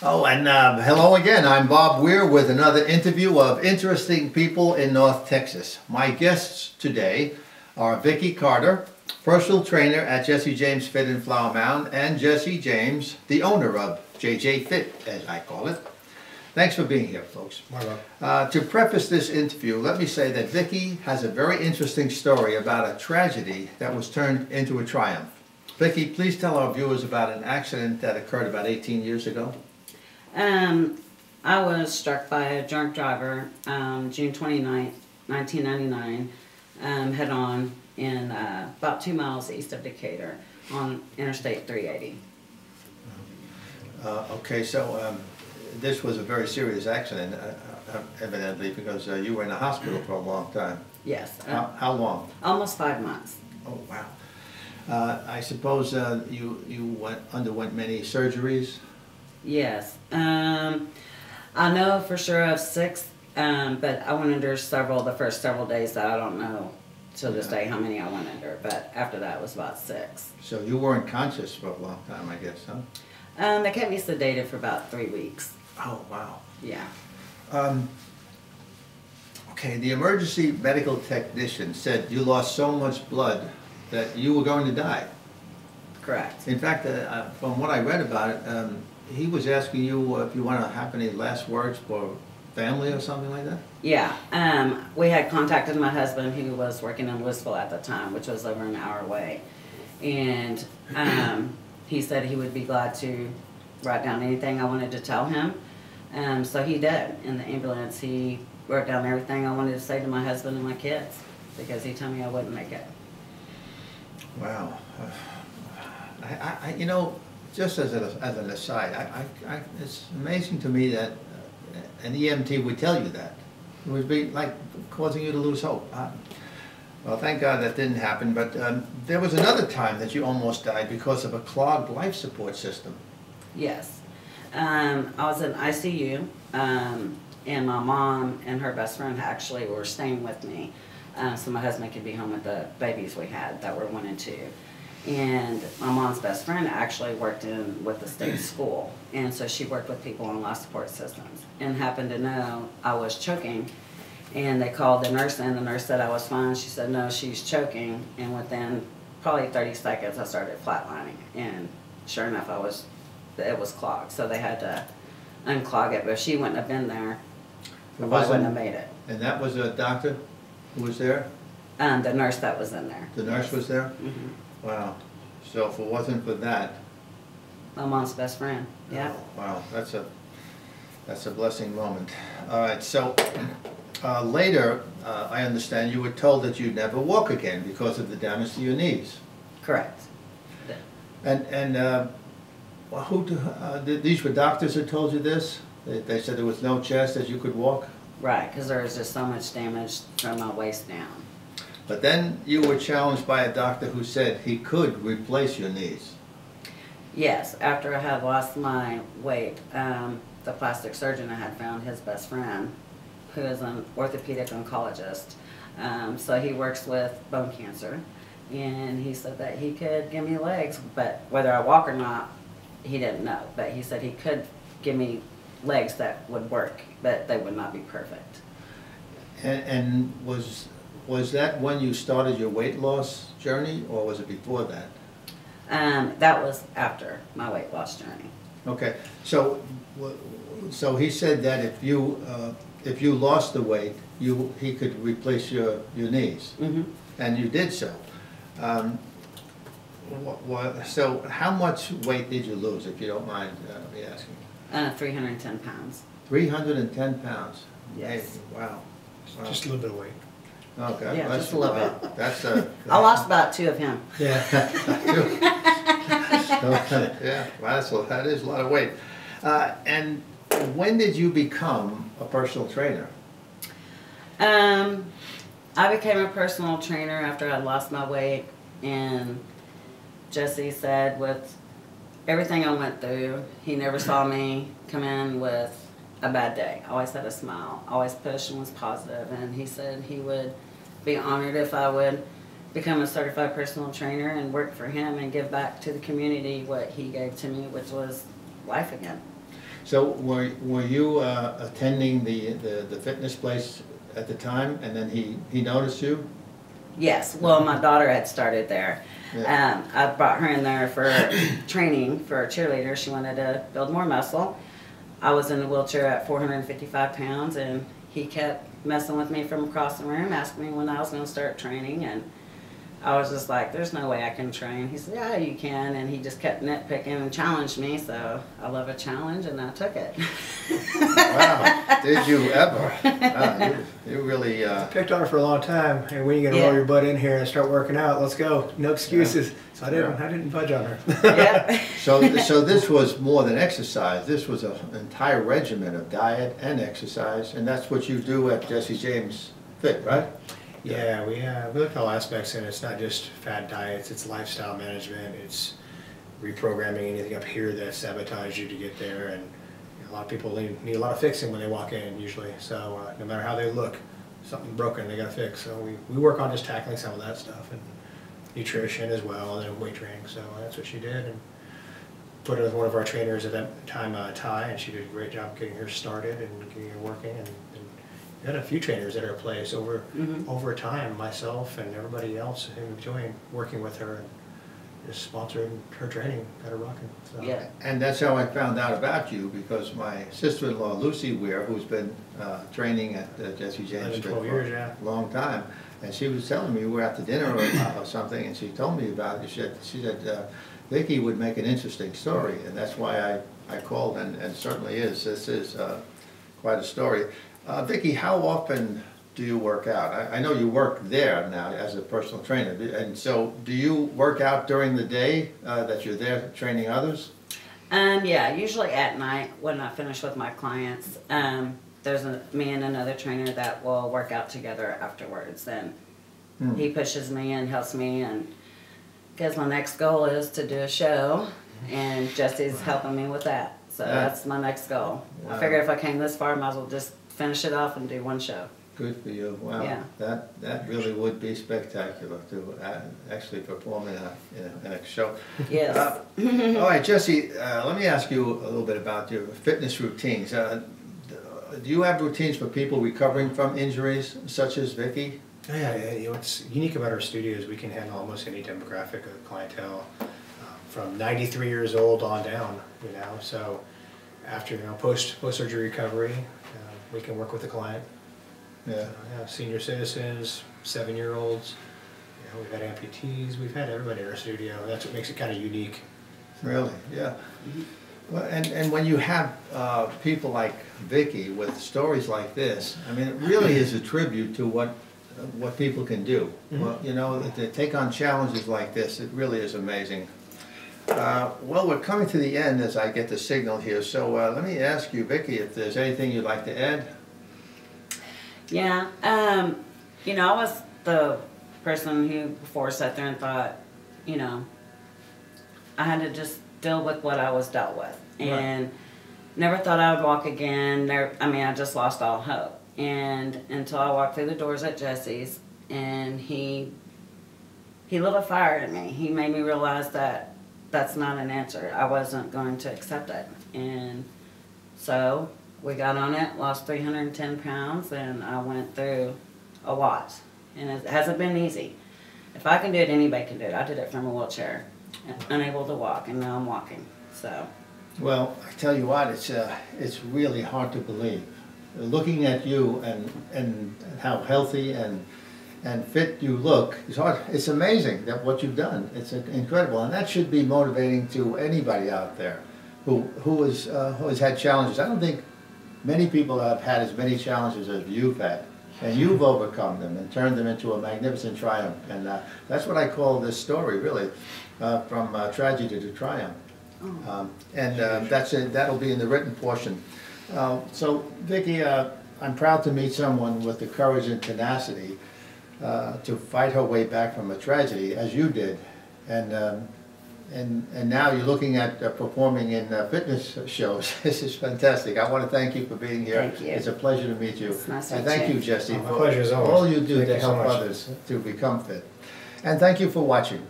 Oh, and hello again. I'm Bob Weir with another interview of interesting people in North Texas. My guests today are Vicki Carter, personal trainer at Jesse James Fit in Flower Mound, and Jesse James, the owner of JJ Fit, as I call it. Thanks for being here, folks. To preface this interview, let me say that Vicki has a very interesting story about a tragedy that was turned into a triumph. Vicki, please tell our viewers about an accident that occurred about 18 years ago. I was struck by a drunk driver June 29th, 1999, head-on in about 2 miles east of Decatur on Interstate 380. Okay, so this was a very serious accident, evidently, because you were in the hospital for a long time. Yes. How long? Almost 5 months. Oh, wow. I suppose you underwent many surgeries? Yes. I know for sure of 6, but I went under several, the first several days that I don't know to this day how many I went under, but after that it was about 6. So you weren't conscious for a long time, I guess, huh? They kept me sedated for about 3 weeks. Oh, wow. Yeah. Okay, the emergency medical technician said you lost so much blood that you were going to die. Correct. In fact, from what I read about it, he was asking you if you want to have any last words for family or something like that? Yeah. We had contacted my husband, who was working in Louisville at the time, which was over an hour away. And he said he would be glad to write down anything I wanted to tell him. So he did. In the ambulance, he wrote down everything I wanted to say to my husband and my kids, because he told me I wouldn't make it. Wow. You know, just as an aside, it's amazing to me that an EMT would tell you that. It would be like causing you to lose hope. Well, thank God that didn't happen, but there was another time that you almost died because of a clogged life support system. Yes. I was in ICU, and my mom and her best friend actually were staying with me, so my husband could be home with the babies we had that were 1 and 2. And my mom's best friend actually worked with the state school, and so she worked with people on life support systems, and happened to know I was choking, and they called the nurse in. The nurse said I was fine. She said no, she's choking, and within probably 30 seconds I started flatlining, and sure enough it was clogged, so they had to unclog it. But if she wouldn't have been there, I wouldn't have made it. And that was a doctor who was there? The nurse that was in there. The nurse was there? Mm-hmm. Wow. So if it wasn't for that, my mom's best friend. Yeah. Oh, wow, that's a blessing moment. All right. So later, I understand you were told that you'd never walk again because of the damage to your knees. Correct. And these were doctors who told you this? They said there was no chance that you could walk? Right, because there was just so much damage from my waist down. But then you were challenged by a doctor who said he could replace your knees. Yes, after I had lost my weight, the plastic surgeon I had found his best friend, who is an orthopedic oncologist. So he works with bone cancer, and he said that he could give me legs, but whether I walk or not, he didn't know. But he said he could give me legs that would work, but they would not be perfect. And was that when you started your weight loss journey, or was it before that? That was after my weight loss journey. Okay, so he said that if you lost the weight, he could replace your knees, Mm-hmm. and you did so. So how much weight did you lose, if you don't mind me asking? 310 pounds. 310 pounds. Yes. Hey, wow. Just a little bit of weight. Okay. Yeah, just a little bit. That's I lost about 2 of him. Yeah. Yeah, well, that is a lot of weight. And when did you become a personal trainer? I became a personal trainer after I lost my weight, and Jesse said with everything I went through, he never saw me come in with a bad day. I always had a smile, always pushed and was positive, and he said he would be honored if I would become a certified personal trainer and work for him and give back to the community what he gave to me, which was life again. So were you attending the fitness place at the time, and then he noticed you? Yes, well, my daughter had started there. Yeah. I brought her in there for training for a cheerleader. She wanted to build more muscle. I was in a wheelchair at 455 pounds, and he kept messing with me from across the room, asking me when I was going to start training, and I was just like, there's no way I can train. He said, yeah, you can, and he just kept nitpicking and challenged me, so I love a challenge, and I took it. Wow, did you ever? Wow, you really... Picked on her for a long time, and when are you going to Yeah. roll your butt in here and start working out? Let's go. No excuses. Yeah. So I didn't budge on her. Yeah. So this was more than exercise. This was an entire regimen of diet and exercise, and that's what you do at Jesse James Fit, right? Yeah, we look at all aspects, and it's not just fad diets, it's lifestyle management, it's reprogramming anything up here that sabotaged you to get there, and a lot of people need a lot of fixing when they walk in usually, so no matter how they look, something broken they got to fix. So we work on just tackling some of that stuff, and nutrition as well, and weight training, so that's what she did, and put her with one of our trainers at that time, Ty, and she did a great job getting her started and getting her working, and we had a few trainers at our place over time, myself and everybody else who enjoyed working with her and just sponsored her training, got her rocking. So. Yeah. And that's how I found out about you, because my sister-in-law Lucy Weir, who's been training at Jesse James 12 years, yeah. a long time, and she was telling me, we were at the dinner or something, and she told me about it. She said Vicki would make an interesting story, and that's why I called, and certainly is. This is quite a story. Vicki, how often do you work out? I know you work there now as a personal trainer, and so do you work out during the day that you're there training others? Yeah, usually at night when I finish with my clients. There's me and another trainer that will work out together afterwards, and he pushes me and helps me, and because my next goal is to do a show, and Jesse's helping me with that. So that's my next goal. Wow. I figure if I came this far, I might as well just finish it off and do one show. Good for you. Wow. Yeah. That really would be spectacular to actually perform in a show. Yes. All right, Jesse, let me ask you a little bit about your fitness routines. Do you have routines for people recovering from injuries such as Vicki? Yeah, you know, what's unique about our studio is we can handle almost any demographic of clientele, from 93 years old on down, you know, so after, post-surgery recovery, we can work with the client. Yeah. Senior citizens, 7-year-olds, we've had amputees, we've had everybody in our studio. That's what makes it kind of unique. Really, yeah. Well, and when you have people like Vicki with stories like this, I mean, it really is a tribute to what people can do. Well, to take on challenges like this, it really is amazing. Well, we're coming to the end as I get the signal here, so let me ask you, Vicki, if there's anything you'd like to add? Yeah, I was the person who before sat there and thought, I had to just deal with what I was dealt with, and never thought I would walk again. I just lost all hope, and until I walked through the doors at Jesse's, and he lit a fire in me. He made me realize that that's not an answer. I wasn't going to accept it, and so we got on it, lost 310 pounds, and I went through a lot. And it hasn't been easy. If I can do it, anybody can do it. I did it from a wheelchair, unable to walk, and now I'm walking. So. Well, I tell you what, it's really hard to believe. Looking at you and how healthy and fit you look, it's hard. It's amazing that what you've done. It's incredible, and that should be motivating to anybody out there who has had challenges. I don't think many people have had as many challenges as you've had, and you've overcome them and turned them into a magnificent triumph. And that's what I call this story, really, from tragedy to triumph. That'll be in the written portion. So, Vicki, I'm proud to meet someone with the courage and tenacity to fight her way back from a tragedy, as you did, and now you're looking at performing in fitness shows. This is fantastic. I want to thank you for being here. Thank you. It's a pleasure to meet you. It's nice to and meet thank you. you, Jesse, My for pleasure as always. all you do Thank to you so help much. others to become fit. And thank you for watching.